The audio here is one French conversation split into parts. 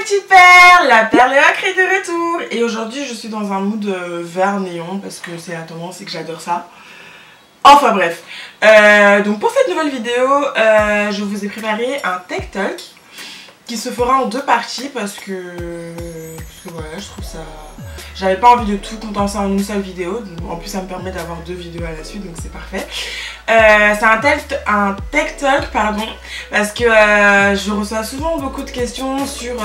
mes petites perles, la perle et la crée de retour. Et aujourd'hui je suis dans un mood vert néon parce que c'est la tendance et que j'adore ça. Enfin bref, donc pour cette nouvelle vidéo, je vous ai préparé un tech talk qui se fera en deux parties parce que voilà, je trouve ça... J'avais pas envie de tout condenser en une seule vidéo, en plus ça me permet d'avoir deux vidéos à la suite, donc c'est parfait. C'est un tech talk, pardon, parce que je reçois souvent beaucoup de questions sur,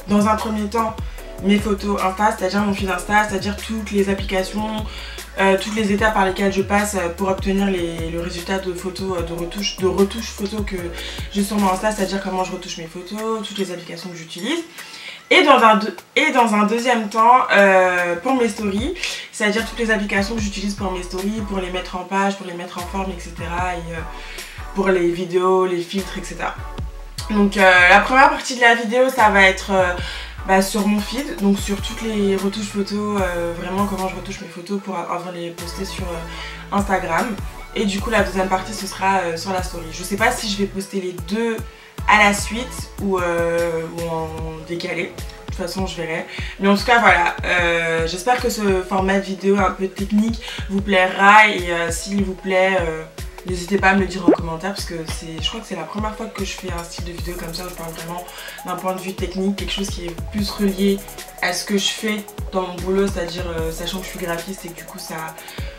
dans un premier temps, mes photos Insta, c'est-à-dire mon fil Insta, c'est-à-dire toutes les applications, toutes les étapes par lesquelles je passe pour obtenir le résultat de photos, de retouche photos que j'ai sur mon Insta, c'est-à-dire comment je retouche mes photos, toutes les applications que j'utilise. Et dans un deuxième temps, pour mes stories, c'est-à-dire toutes les applications que j'utilise pour mes stories, pour les mettre en page, pour les mettre en forme, etc. Et pour les vidéos, les filtres, etc. Donc la première partie de la vidéo, ça va être sur mon feed, donc sur toutes les retouches photos, vraiment comment je retouche mes photos pour avant de les poster sur Instagram. Et du coup la deuxième partie ce sera sur la story. Je sais pas si je vais poster les deux à la suite ou en décalé. De toute façon je verrai. Mais en tout cas voilà, j'espère que ce format de vidéo un peu technique vous plaira et s'il vous plaît, n'hésitez pas à me le dire en commentaire parce que je crois que c'est la première fois que je fais un style de vidéo comme ça où je parle vraiment d'un point de vue technique, quelque chose qui est plus relié à ce que je fais dans mon boulot, c'est-à-dire sachant que je suis graphiste et que du coup ça,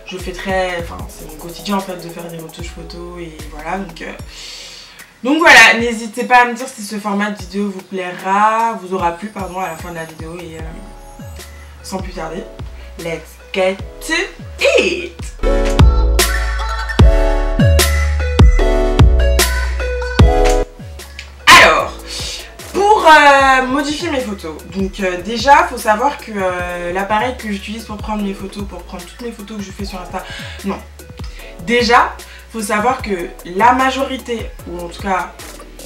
je fais c'est mon quotidien en fait de faire des retouches photos et voilà donc voilà, n'hésitez pas à me dire si ce format de vidéo vous plaira, vous aura plu pardon à la fin de la vidéo et sans plus tarder, let's get to it! Alors, pour modifier mes photos, donc déjà il faut savoir que l'appareil que j'utilise pour prendre mes photos, pour prendre toutes mes photos que je fais sur Insta, non, déjà faut savoir que la majorité, ou en tout cas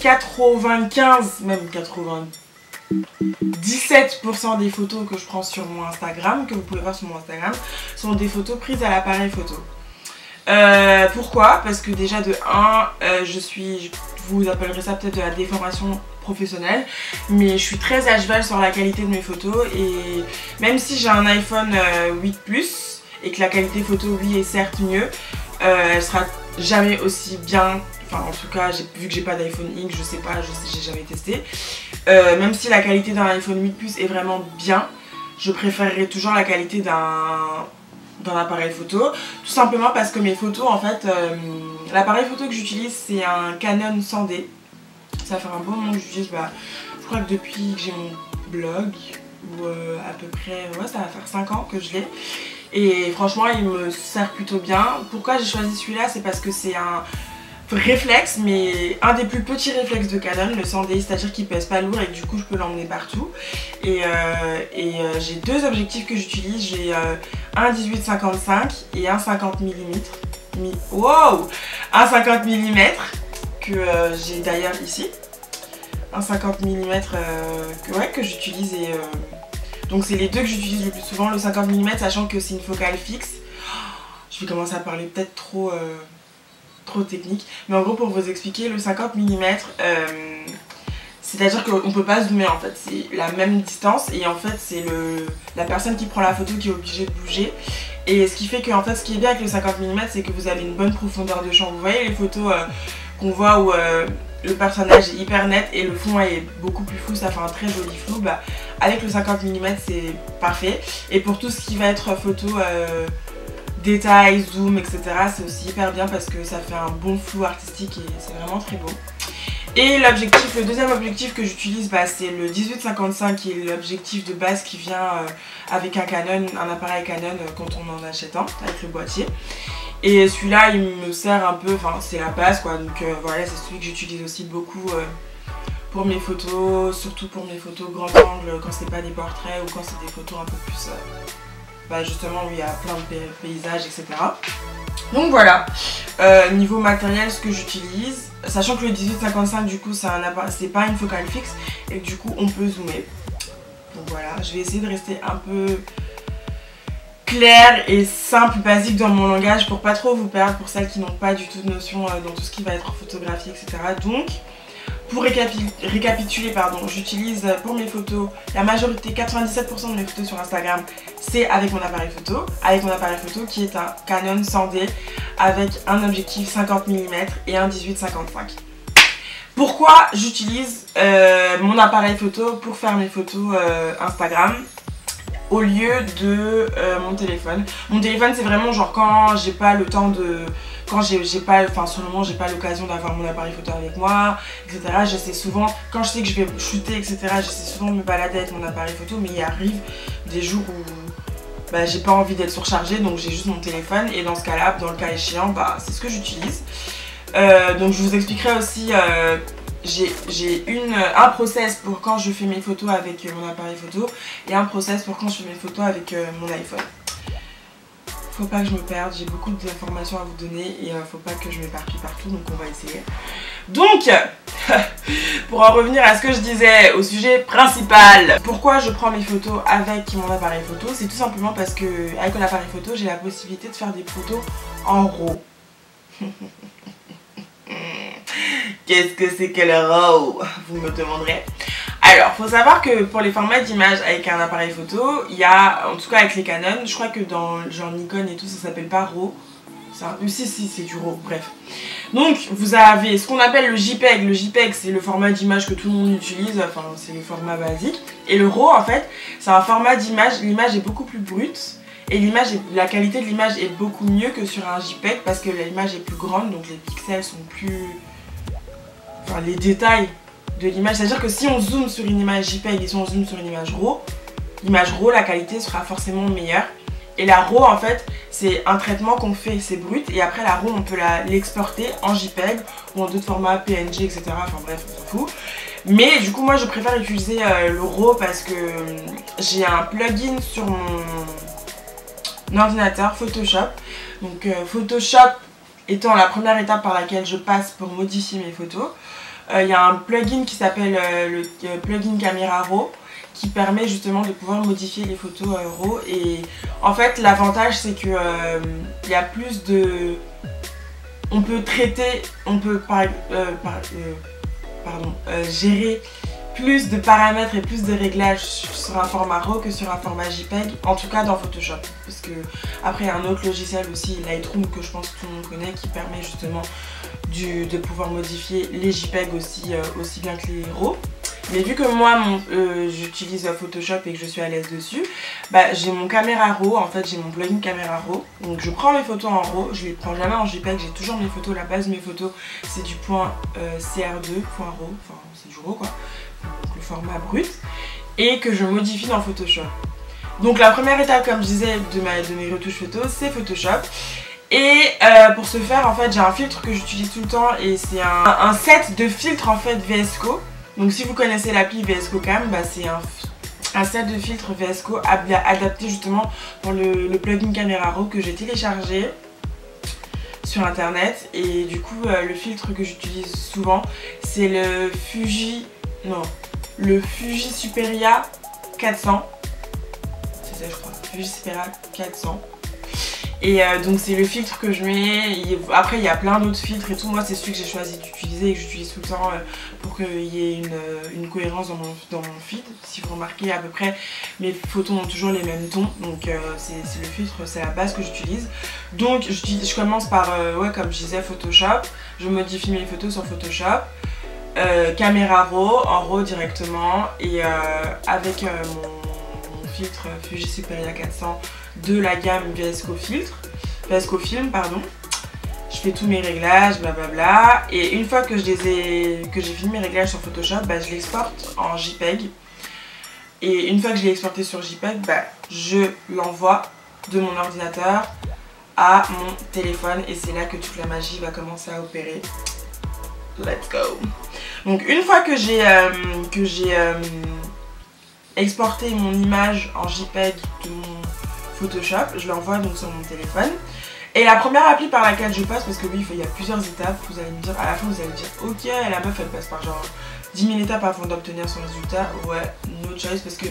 95, même 97% des photos que je prends sur mon Instagram, que vous pouvez voir sur mon Instagram, sont des photos prises à l'appareil photo. Pourquoi? Parce que déjà de 1, vous appellerez ça peut-être de la déformation professionnelle, mais je suis très à cheval sur la qualité de mes photos et même si j'ai un iPhone 8 Plus et que la qualité photo oui est certes mieux, elle sera jamais aussi bien, enfin en tout cas vu que j'ai pas d'iPhone X, je sais pas, j'ai jamais testé, même si la qualité d'un iPhone 8 Plus est vraiment bien, je préférerais toujours la qualité d'un appareil photo, tout simplement parce que mes photos en fait, l'appareil photo que j'utilise c'est un Canon 100D, ça fait un bon moment que j'utilise, je crois que depuis que j'ai mon blog, ou à peu près, ouais ça va faire 5 ans que je l'ai. Et franchement il me sert plutôt bien. Pourquoi j'ai choisi celui-là? C'est parce que c'est un réflexe, mais un des plus petits réflexes de Canon, le 100D, c'est-à-dire qu'il pèse pas lourd et que du coup je peux l'emmener partout. Et j'ai deux objectifs que j'utilise, j'ai un 18-55 et un 50 mm. Wow, un 50 mm que j'ai d'ailleurs ici. Un 50 mm que j'utilise et... donc c'est les deux que j'utilise le plus souvent, le 50 mm sachant que c'est une focale fixe. Je vais commencer à parler peut-être trop technique, mais en gros pour vous expliquer, le 50 mm c'est à dire qu'on peut pas zoomer en fait, c'est la même distance et en fait c'est la personne qui prend la photo qui est obligée de bouger. Et ce qui fait que en fait ce qui est bien avec le 50 mm c'est que vous avez une bonne profondeur de champ. Vous voyez les photos qu'on voit où le personnage est hyper net et le fond est beaucoup plus flou, ça fait un très joli flou, avec le 50 mm c'est parfait. Et pour tout ce qui va être photo détails, zoom, etc. c'est aussi hyper bien parce que ça fait un bon flou artistique et c'est vraiment très beau. Et le deuxième objectif que j'utilise c'est le 18-55 qui est l'objectif de base qui vient avec un appareil Canon quand on en achète un, avec le boîtier. Et celui-là il me sert un peu, c'est la base quoi, donc voilà c'est celui que j'utilise aussi beaucoup pour mes photos, surtout pour mes photos grand angle quand c'est pas des portraits ou quand c'est des photos un peu plus justement où il y a plein de paysages etc. Donc voilà, niveau matériel ce que j'utilise, sachant que le 18-55 du coup c'est pas une focale fixe et que du coup on peut zoomer. Donc voilà, je vais essayer de rester un peu clair et simple, basique dans mon langage pour pas trop vous perdre pour celles qui n'ont pas du tout de notion dans tout ce qui va être photographie etc. Donc Pour récapituler, j'utilise pour mes photos, la majorité, 97% de mes photos sur Instagram, c'est avec mon appareil photo. Avec mon appareil photo qui est un Canon 100D avec un objectif 50 mm et un 18-55. Pourquoi j'utilise mon appareil photo pour faire mes photos Instagram au lieu de mon téléphone? Mon téléphone, c'est vraiment genre quand j'ai pas le temps de... Quand sur le moment j'ai pas l'occasion d'avoir mon appareil photo avec moi, etc. J'essaie souvent, quand je sais que je vais shooter, etc. j'essaie souvent de me balader avec mon appareil photo, mais il arrive des jours où j'ai pas envie d'être surchargée, donc j'ai juste mon téléphone, et dans ce cas-là, dans le cas échéant, c'est ce que j'utilise. Donc je vous expliquerai aussi, j'ai un process pour quand je fais mes photos avec mon appareil photo, et un process pour quand je fais mes photos avec mon iPhone. Faut pas que je me perde, j'ai beaucoup d'informations à vous donner et faut pas que je m'éparpille partout, donc on va essayer. Donc, pour en revenir à ce que je disais, au sujet principal, pourquoi je prends mes photos avec mon appareil photo, c'est tout simplement parce que avec l'appareil photo, j'ai la possibilité de faire des photos en RAW. Qu'est-ce que c'est que le RAW? Vous me demanderez. Alors, faut savoir que pour les formats d'image avec un appareil photo, il y a, en tout cas avec les Canon, je crois que dans genre Nikon et tout, ça s'appelle pas RAW. Si, c'est du RAW, bref. Donc, vous avez ce qu'on appelle le JPEG. Le JPEG, c'est le format d'image que tout le monde utilise, enfin, c'est le format basique. Et le RAW, en fait, c'est un format d'image, l'image est beaucoup plus brute. Et la qualité de l'image est beaucoup mieux que sur un JPEG parce que l'image est plus grande, donc les pixels sont plus... Enfin, les détails de l'image, c'est-à-dire que si on zoome sur une image JPEG et si on zoome sur une image RAW, l'image RAW, la qualité sera forcément meilleure. Et la RAW, en fait, c'est un traitement qu'on fait, c'est brut, et après la RAW, on peut l'exporter en JPEG ou en d'autres formats PNG, etc. Enfin bref, on s'en fout. Mais du coup, moi, je préfère utiliser le RAW parce que j'ai un plugin sur mon ordinateur, Photoshop. Donc Photoshop étant la première étape par laquelle je passe pour modifier mes photos. Il y a un plugin qui s'appelle le plugin Camera Raw qui permet justement de pouvoir modifier les photos RAW. Et en fait, l'avantage, c'est que il y a plus de... On peut traiter, on peut gérer plus de paramètres et plus de réglages sur un format RAW que sur un format JPEG, en tout cas dans Photoshop. Parce que après, il y a un autre logiciel aussi, Lightroom, que je pense que tout le monde connaît, qui permet justement de pouvoir modifier les JPEG aussi bien que les RAW. Mais vu que moi j'utilise Photoshop et que je suis à l'aise dessus, j'ai mon Camera Raw, en fait j'ai mon plugin Camera Raw. Donc je prends mes photos en RAW, je les prends jamais en JPEG, j'ai toujours mes photos, la base de mes photos c'est du point CR2, point RAW, enfin c'est du RAW quoi, donc le format brut, et que je modifie dans Photoshop. Donc la première étape, comme je disais, de mes retouches photos, c'est Photoshop. Et pour ce faire, en fait, j'ai un filtre que j'utilise tout le temps et c'est un set de filtres en fait VS Code. Donc si vous connaissez l'appli VS Code Cam, c'est un set de filtres VS Code adapté justement pour le plugin Camera Raw que j'ai téléchargé sur internet. Et du coup, le filtre que j'utilise souvent, c'est le Fuji Superia 400. C'est ça je crois, Fuji Superia 400. Et donc c'est le filtre que je mets. Après il y a plein d'autres filtres et tout. Moi c'est celui que j'ai choisi d'utiliser et que j'utilise tout le temps pour qu'il y ait une cohérence dans mon feed. Si vous remarquez, à peu près mes photos ont toujours les mêmes tons. Donc c'est le filtre, c'est la base que j'utilise. Donc je commence par, comme je disais, Photoshop. Je modifie mes photos sur Photoshop. Camera Raw, en RAW directement. Et avec mon filtre Fuji Superia 400 de la gamme VS Code Film, pardon. Je fais tous mes réglages, blablabla. Et une fois que j'ai fini mes réglages sur Photoshop, je l'exporte en JPEG. Et une fois que je l'ai exporté sur JPEG, je l'envoie de mon ordinateur à mon téléphone. Et c'est là que toute la magie va commencer à opérer. Let's go! Donc une fois que j'ai exporté mon image en JPEG de mon Photoshop, je l'envoie donc sur mon téléphone. Et la première appli par laquelle je passe, parce que oui, il y a plusieurs étapes, vous allez me dire, à la fin vous allez me dire, ok, la meuf elle passe par genre 10 000 étapes avant d'obtenir son résultat. Ouais, no choice, parce que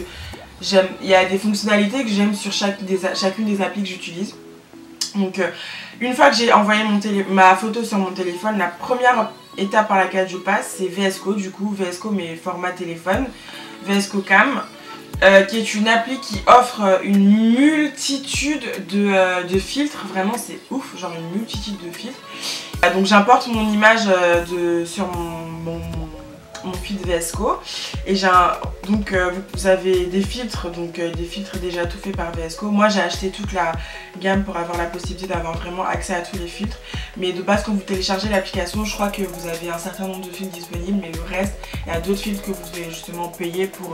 il y a des fonctionnalités que j'aime sur chacune des applis que j'utilise. Donc une fois que j'ai envoyé ma photo sur mon téléphone, la première étape par laquelle je passe, c'est VS Code, du coup, VS Code mais format téléphone, VS Code Cam, qui est une appli qui offre une multitude de filtres, vraiment c'est ouf, genre une multitude de filtres. Donc j'importe mon image sur mon feed VS Code et donc vous avez des filtres, des filtres déjà tout faits par VS Code. Moi j'ai acheté toute la gamme pour avoir la possibilité d'avoir vraiment accès à tous les filtres, mais de base quand vous téléchargez l'application, je crois que vous avez un certain nombre de filtres disponibles, mais le reste, il y a d'autres filtres que vous devez justement payer pour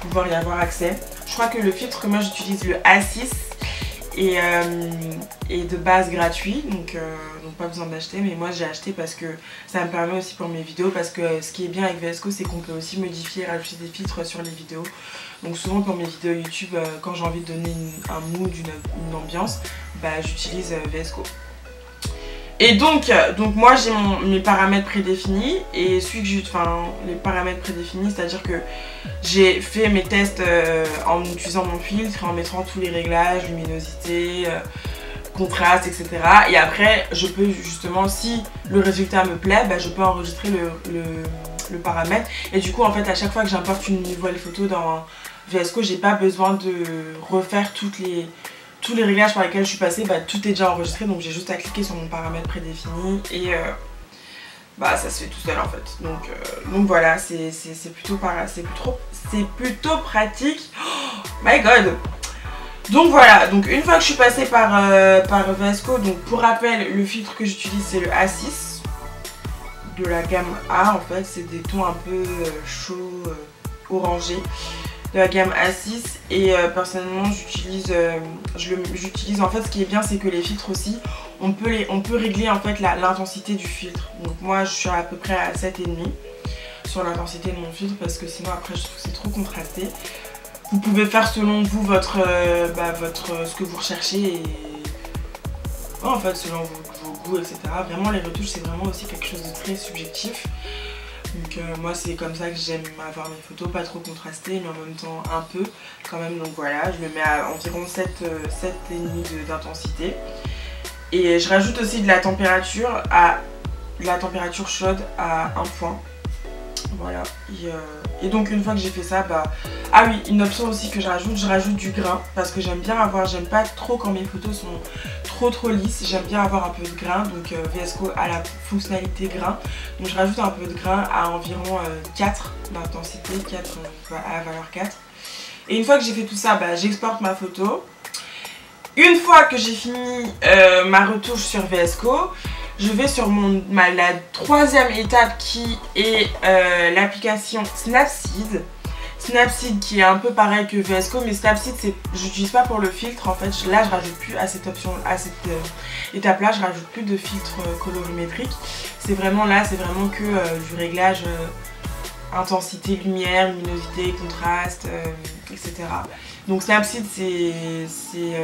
pouvoir y avoir accès. Je crois que le filtre que moi j'utilise, le A6, et de base gratuit, donc pas besoin d'acheter, mais moi j'ai acheté parce que ça me permet aussi pour mes vidéos, parce que ce qui est bien avec VS Code, c'est qu'on peut aussi modifier et rajouter des filtres sur les vidéos. Donc souvent pour mes vidéos YouTube, quand j'ai envie de donner un mood, une ambiance, j'utilise VS Code. Et donc moi j'ai mes paramètres prédéfinis, et les paramètres prédéfinis, c'est-à-dire que j'ai fait mes tests en utilisant mon filtre, en mettant tous les réglages, luminosité, contraste, etc. Et après je peux justement, si le résultat me plaît, je peux enregistrer le paramètre. Et du coup en fait à chaque fois que j'importe une nouvelle photo dans VS Code, j'ai pas besoin de refaire tous les réglages par lesquels je suis passée, tout est déjà enregistré, donc j'ai juste à cliquer sur mon paramètre prédéfini et ça se fait tout seul en fait. Donc voilà, c'est plutôt pratique. Oh my god! Donc voilà, donc une fois que je suis passée par VS Code, donc pour rappel, le filtre que j'utilise c'est le A6 de la gamme A en fait, c'est des tons un peu chauds, orangés, de la gamme A6, et personnellement j'utilise en fait, ce qui est bien c'est que les filtres aussi on peut régler en fait l'intensité du filtre. Donc moi je suis à peu près à 7,5 sur l'intensité de mon filtre, parce que sinon après je trouve que c'est trop contrasté. Vous pouvez faire selon vous ce que vous recherchez, et en fait selon vos goûts, etc. Vraiment les retouches c'est vraiment aussi quelque chose de très subjectif. Donc moi c'est comme ça que j'aime avoir mes photos, pas trop contrastées mais en même temps un peu quand même. Donc voilà, je le mets à environ 7,5 d'intensité. Et je rajoute aussi de la température chaude à 1 point. Voilà. Et donc une fois que j'ai fait ça, ah oui, une option aussi que je rajoute du grain, parce que j'aime pas trop quand mes photos sont trop lisses, j'aime bien avoir un peu de grain. Donc VS Code a la fonctionnalité grain, donc je rajoute un peu de grain à environ 4 d'intensité, 4 à la valeur 4. Et une fois que j'ai fait tout ça, j'exporte ma photo. Une fois que j'ai fini ma retouche sur VS Code, je vais sur la troisième étape, qui est l'application Snapseed. Snapseed qui est un peu pareil que VS Code, mais Snapseed j'utilise pas pour le filtre en fait. Là je rajoute plus à cette étape là, je rajoute plus de filtre colorimétrique. C'est vraiment que du réglage intensité, lumière, luminosité, contraste, etc. Donc Snapseed c'est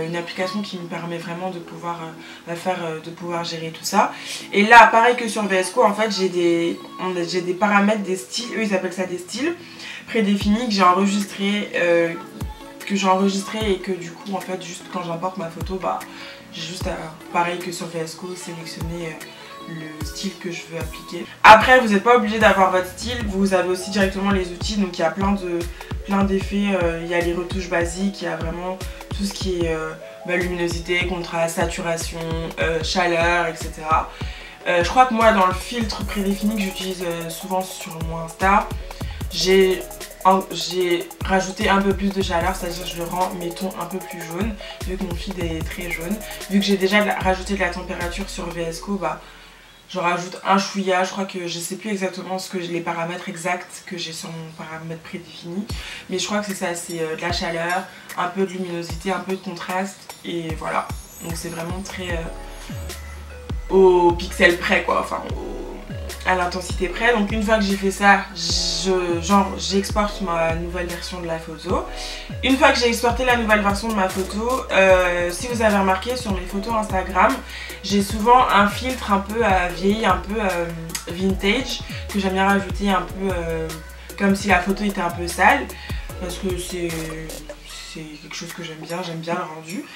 une application qui me permet vraiment de pouvoir gérer tout ça. Et là pareil que sur VS Code en fait, j'ai des paramètres, des styles, eux ils appellent ça des styles prédéfinis que j'ai enregistré et que du coup en fait juste quand j'importe ma photo, j'ai juste pareil que sur VS Code, sélectionner le style que je veux appliquer. Après vous n'êtes pas obligé d'avoir votre style, vous avez aussi directement les outils, donc il y a plein d'effets, il y a les retouches basiques, il y a vraiment tout ce qui est luminosité, contraste, saturation, chaleur, etc. Je crois que moi dans le filtre prédéfini que j'utilise souvent sur mon Insta, j'ai rajouté un peu plus de chaleur, c'est-à-dire je le rends mes tons un peu plus jaunes, vu que mon feed est très jaune. Vu que j'ai déjà rajouté de la température sur VS Code, je rajoute un chouïa. Je crois que je sais plus exactement les paramètres exacts que j'ai sur mon paramètre prédéfini, mais je crois que c'est ça, c'est de la chaleur, un peu de luminosité, un peu de contraste, et voilà. Donc c'est vraiment très au pixel près quoi, enfin à l'intensité près. Donc une fois que j'ai fait ça, j'exporte ma nouvelle version de la photo. Une fois que j'ai exporté la nouvelle version de ma photo, si vous avez remarqué sur mes photos Instagram, j'ai souvent un filtre un peu vieilli, un peu vintage, que j'aime bien rajouter un peu comme si la photo était un peu sale, parce que c'est quelque chose que j'aime bien le rendu.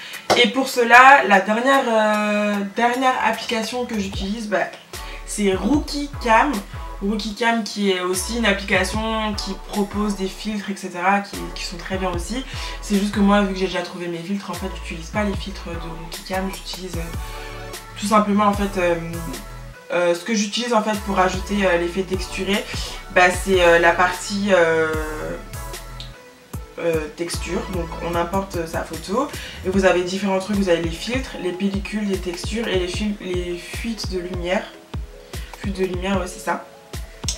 Et pour cela, la dernière application que j'utilise, c'est Rookie Cam. Rookie Cam qui est aussi une application qui propose des filtres etc. qui sont très bien aussi. C'est juste que moi vu que j'ai déjà trouvé mes filtres, en fait j'utilise pas les filtres de Rookie Cam, j'utilise tout simplement en fait ce que j'utilise en fait pour ajouter l'effet texturé, bah, c'est la partie texture. Donc on importe sa photo et vous avez différents trucs, vous avez les filtres, les pellicules, les textures et les fuites de lumière. Fuites de lumière, ouais c'est ça.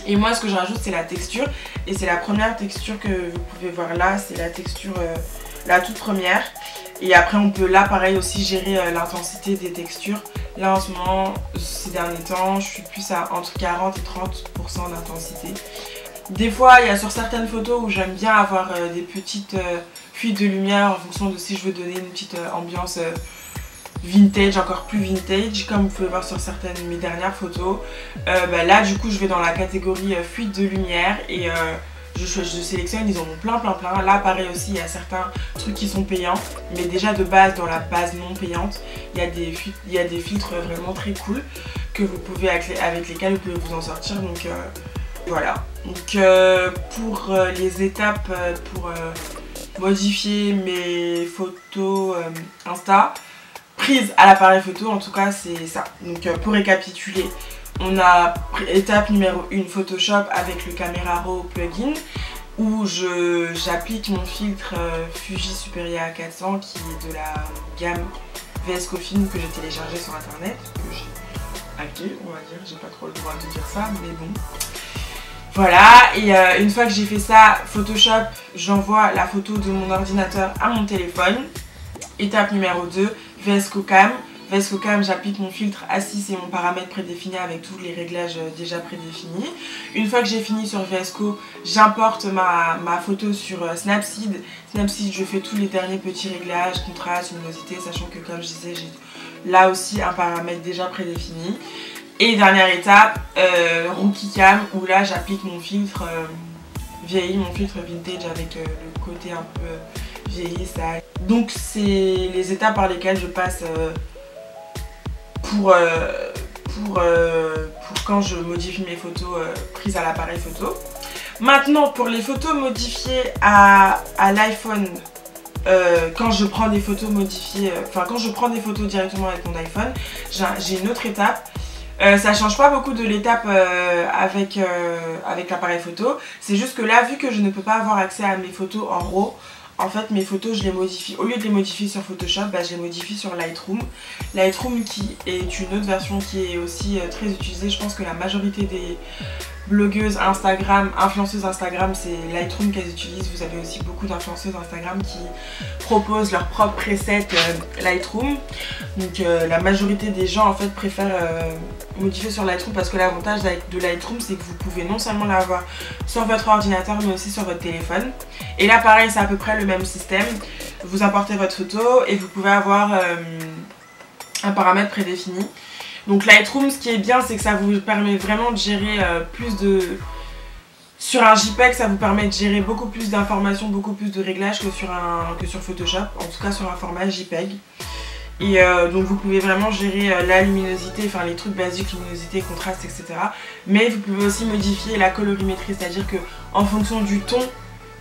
Et moi ce que je rajoute c'est la texture et c'est la première texture que vous pouvez voir là, c'est la texture la toute première. Et après on peut là pareil aussi gérer l'intensité des textures. Là en ce moment, ces derniers temps, je suis plus à entre 40 et 30% d'intensité. Des fois il y a sur certaines photos où j'aime bien avoir des petites fuites de lumière en fonction de si je veux donner une petite ambiance vintage, encore plus vintage, comme vous pouvez voir sur certaines de mes dernières photos. Bah là du coup je vais dans la catégorie fuite de lumière et je sélectionne, ils en ont plein. Là pareil aussi il y a certains trucs qui sont payants, mais déjà de base dans la base non payante il y a des filtres vraiment très cool que vous pouvez avec lesquels vous pouvez vous en sortir. Donc voilà. Donc pour les étapes pour modifier mes photos Insta prises à l'appareil photo, en tout cas c'est ça. Donc pour récapituler, on a étape numéro 1 Photoshop avec le Camera Raw plugin où j'applique mon filtre Fuji Superia 400 qui est de la gamme VS Cofilm que j'ai téléchargé sur internet, que j'ai hacké on va dire, j'ai pas trop le droit de dire ça mais bon. Voilà, et une fois que j'ai fait ça, Photoshop, j'envoie la photo de mon ordinateur à mon téléphone. Étape numéro 2, VS Cam. VS Cam, j'applique mon filtre assis, c'est mon paramètre prédéfini avec tous les réglages déjà prédéfinis. Une fois que j'ai fini sur VS Code, j'importe ma photo sur Snapseed. Snapseed, je fais tous les derniers petits réglages, contraste, luminosité, sachant que comme je disais, j'ai là aussi un paramètre déjà prédéfini. Et dernière étape, Rookie Cam, où là j'applique mon filtre vieilli, mon filtre vintage avec le côté un peu vieilli, ça. Donc c'est les étapes par lesquelles je passe pour quand je modifie mes photos prises à l'appareil photo. Maintenant pour les photos modifiées à l'iPhone, quand je prends des photos modifiées, quand je prends des photos directement avec mon iPhone, j'ai une autre étape. Ça change pas beaucoup de l'étape avec l'appareil photo, c'est juste que là vu que je ne peux pas avoir accès à mes photos en RAW, en fait mes photos je les modifie, au lieu de les modifier sur Photoshop, bah, je les modifie sur Lightroom. Lightroom qui est une autre version qui est aussi très utilisée, je pense que la majorité des blogueuses Instagram, influenceuses Instagram, c'est Lightroom qu'elles utilisent. Vous avez aussi beaucoup d'influenceuses Instagram qui proposent leur propre preset Lightroom. Donc la majorité des gens en fait préfèrent modifier sur Lightroom parce que l'avantage de Lightroom c'est que vous pouvez non seulement l'avoir sur votre ordinateur mais aussi sur votre téléphone. Et là pareil c'est à peu près le même système. Vous importez votre photo et vous pouvez avoir un paramètre prédéfini. Donc Lightroom, ce qui est bien, c'est que ça vous permet vraiment de gérer sur un JPEG, ça vous permet de gérer beaucoup plus d'informations, beaucoup plus de réglages que sur Photoshop, en tout cas sur un format JPEG. Et donc vous pouvez vraiment gérer la luminosité, enfin les trucs basiques, luminosité, contraste, etc. Mais vous pouvez aussi modifier la colorimétrie, c'est-à-dire que en fonction du ton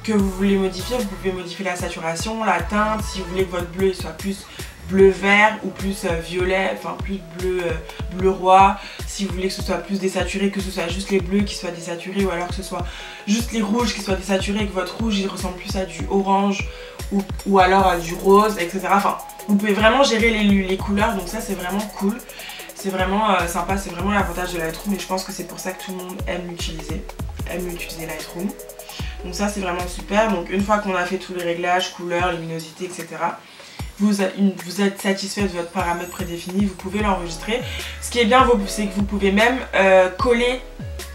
que vous voulez modifier, vous pouvez modifier la saturation, la teinte, si vous voulez que votre bleu soit plus bleu-vert ou plus violet, enfin plus bleu roi, si vous voulez que ce soit plus désaturé, que ce soit juste les bleus qui soient désaturés ou alors que ce soit juste les rouges qui soient désaturés et que votre rouge il ressemble plus à du orange ou alors à du rose, etc. Enfin, vous pouvez vraiment gérer les couleurs, donc ça c'est vraiment cool, c'est vraiment sympa, c'est vraiment l'avantage de Lightroom et je pense que c'est pour ça que tout le monde aime utiliser Lightroom. Donc ça c'est vraiment super. Donc une fois qu'on a fait tous les réglages, couleurs, luminosité, etc. Vous êtes satisfait de votre paramètre prédéfini, vous pouvez l'enregistrer. Ce qui est bien, c'est que vous pouvez même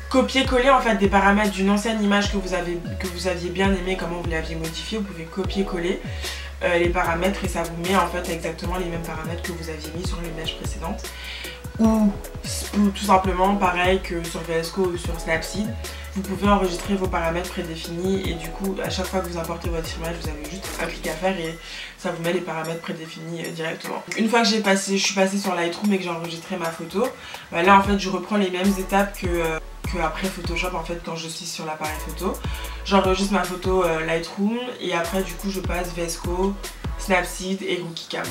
copier-coller en fait des paramètres d'une ancienne image que vous aviez bien aimé, comment vous l'aviez modifié. Vous pouvez copier-coller les paramètres et ça vous met en fait exactement les mêmes paramètres que vous aviez mis sur l'image précédente. Ou tout simplement pareil que sur VS Code ou sur Snapseed, vous pouvez enregistrer vos paramètres prédéfinis et du coup à chaque fois que vous importez votre image vous avez juste un clic à faire et ça vous met les paramètres prédéfinis directement. Une fois que je suis passée sur Lightroom et que j'ai enregistré ma photo, bah là en fait je reprends les mêmes étapes que après Photoshop en fait quand je suis sur l'appareil photo. J'enregistre ma photo Lightroom et après du coup je passe VS Code, Snapseed et Rookie Cam.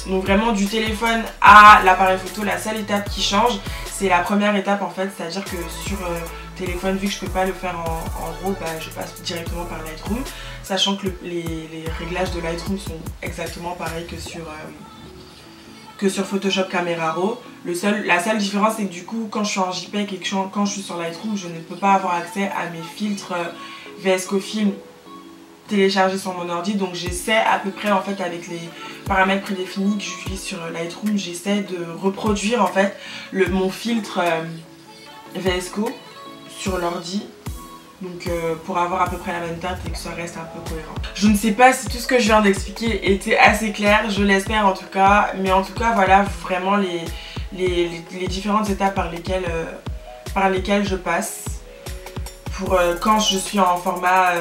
Donc vraiment du téléphone à l'appareil photo, la seule étape qui change c'est la première étape en fait, c'est à dire que sur téléphone, vu que je peux pas le faire en RAW, bah, je passe directement par Lightroom, sachant que les réglages de Lightroom sont exactement pareils que sur Photoshop Camera Raw. La seule différence c'est que du coup quand je suis en JPEG et que quand je suis sur Lightroom, je ne peux pas avoir accès à mes filtres VS Code Film téléchargés sur mon ordi, donc j'essaie à peu près en fait avec les paramètres prédéfinis que j'utilise sur Lightroom, j'essaie de reproduire en fait mon filtre VS Code sur l'ordi, donc pour avoir à peu près la même date et que ça reste un peu cohérent. Je ne sais pas si tout ce que je viens d'expliquer était assez clair, je l'espère en tout cas, mais en tout cas voilà vraiment les différentes étapes par lesquelles je passe pour quand je suis en format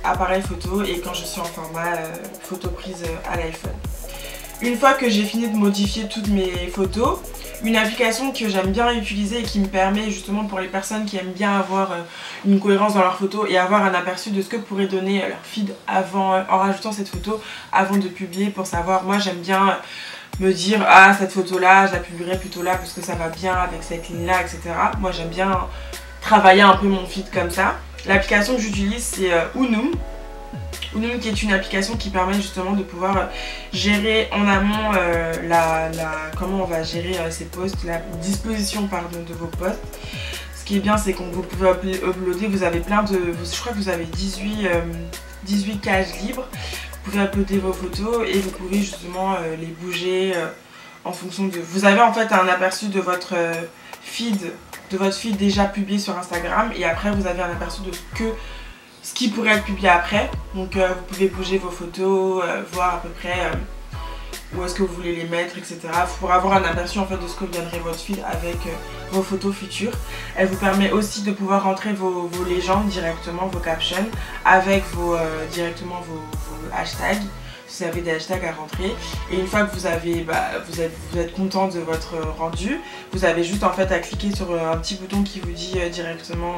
appareil photo et quand je suis en format photo prise à l'iPhone. Une fois que j'ai fini de modifier toutes mes photos, une application que j'aime bien utiliser et qui me permet justement pour les personnes qui aiment bien avoir une cohérence dans leurs photos et avoir un aperçu de ce que pourrait donner leur feed avant, en rajoutant cette photo avant de publier, pour savoir, moi j'aime bien me dire ah cette photo là je la publierai plutôt là parce que ça va bien avec cette ligne là, etc. Moi j'aime bien travailler un peu mon feed comme ça. L'application que j'utilise c'est Unum. Unum qui est une application qui permet justement de pouvoir gérer en amont comment on va gérer ses posts, la disposition pardon, de vos posts. Ce qui est bien c'est que vous pouvez uploader, vous avez plein de, je crois que vous avez 18 cages libres. Vous pouvez uploader vos photos et vous pouvez justement les bouger en fonction de... Vous avez en fait un aperçu de votre feed déjà publié sur Instagram et après vous avez un aperçu de ce qui pourrait être publié après. Donc vous pouvez bouger vos photos, voir à peu près où est-ce que vous voulez les mettre, etc. pour avoir un aperçu en fait de ce que viendrait votre feed avec vos photos futures. Elle vous permet aussi de pouvoir rentrer vos légendes directement, vos captions, avec directement vos hashtags. Vous avez des hashtags à rentrer et une fois que vous êtes content de votre rendu, vous avez juste en fait à cliquer sur un petit bouton qui vous dit directement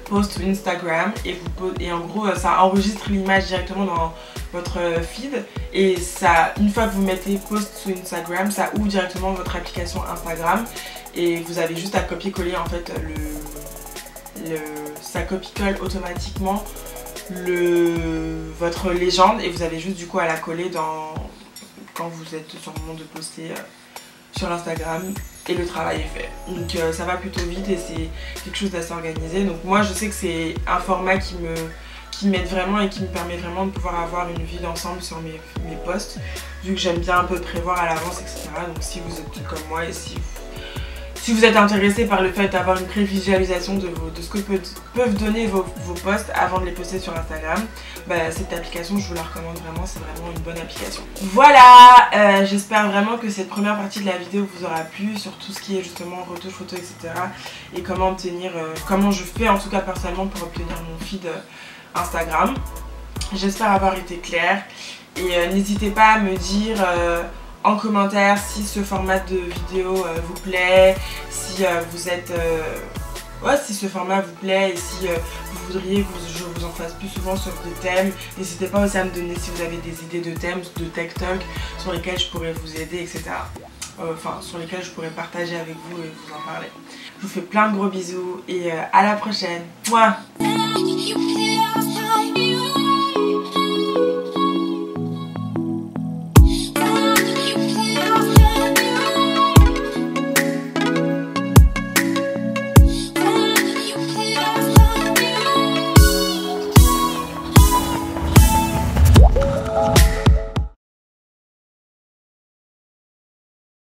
post to Instagram et en gros ça enregistre l'image directement dans votre feed et ça, une fois que vous mettez post to Instagram, ça ouvre directement votre application Instagram et vous avez juste à copier-coller en fait ça copie-colle automatiquement votre légende et vous avez juste du coup à la coller quand vous êtes sur le moment de poster sur Instagram et le travail est fait. Donc ça va plutôt vite et c'est quelque chose d'assez organisé. Donc moi je sais que c'est un format qui m'aide vraiment et qui me permet vraiment de pouvoir avoir une vue d'ensemble sur mes posts, vu que j'aime bien un peu prévoir à l'avance, etc. Donc si vous êtes comme moi et si vous êtes intéressé par le fait d'avoir une prévisualisation de ce que peuvent donner vos posts avant de les poster sur Instagram, bah, cette application je vous la recommande vraiment, c'est vraiment une bonne application. Voilà, j'espère vraiment que cette première partie de la vidéo vous aura plu sur tout ce qui est justement retouche photo, etc. et comment obtenir, comment je fais en tout cas personnellement pour obtenir mon feed Instagram. J'espère avoir été claire et n'hésitez pas à me dire en commentaire si ce format de vidéo vous plaît, si si ce format vous plaît et si vous voudriez que je vous en fasse plus souvent sur des thèmes. N'hésitez pas aussi à me donner si vous avez des idées de thèmes, de tech talk sur lesquels je pourrais vous aider, etc. Enfin sur lesquels je pourrais partager avec vous et vous en parler. Je vous fais plein de gros bisous et à la prochaine. Mouah.